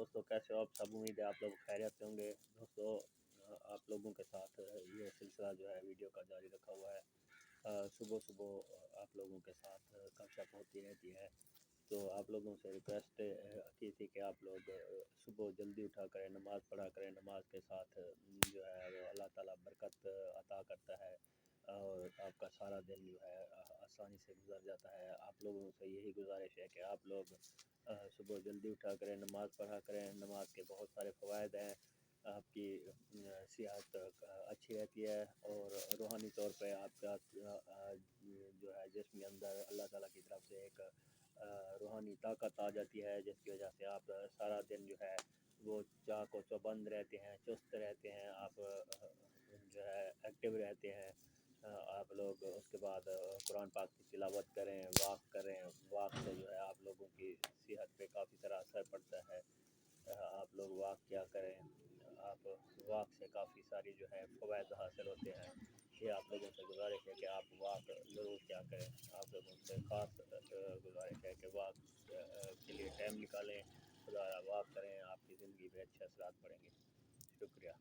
दोस्तों, कैसे हो आप सब? उम्मीद है आप लोग खैरियत से होंगे। दोस्तों, आप लोगों के साथ ये सिलसिला जो है वीडियो का जारी रखा हुआ है। सुबह सुबह आप लोगों के साथ गपशप होती रहती है। तो आप लोगों से रिक्वेस्ट की थी कि आप लोग सुबह जल्दी उठा करें, नमाज़ पढ़ा करें। नमाज के साथ जो है वो अल्लाह ताला बरकत अता करता है और आपका सारा दिन जो है आसानी से गुजर जाता है। आप लोगों से यही गुजारिश है कि आप लोग सुबह जल्दी उठा करें, नमाज़ पढ़ा करें। नमाज के बहुत सारे फ़वाइद हैं। आपकी सेहत अच्छी रहती है और रूहानी तौर पे आपका जो है जिस्म के अंदर अल्लाह ताला की तरफ से एक रूहानी ताकत आ जाती है, जिसकी वजह से आप सारा दिन जो है वो चाक व चौबंद रहते हैं, चुस्त रहते हैं। आप जो है एक्टिव रहते हैं। आप लोग उसके बाद कुरान पाक की तिलावत करें, वाक करें। वाक से जो है आप लोगों की सेहत पे काफ़ी तरह असर पड़ता है। आप लोग वाक क्या करें, आप वाक से काफ़ी सारी जो है फ़वाइद हासिल होते हैं। ये आप लोगों से गुजारिश है कि आप वाक ज़रूर क्या करें। आप लोगों से ख़ास गुजारिश है कि वाक के लिए टाइम निकालें, खुदा वाक करें, आपकी ज़िंदगी में अच्छे असरात पड़ेंगे। शुक्रिया।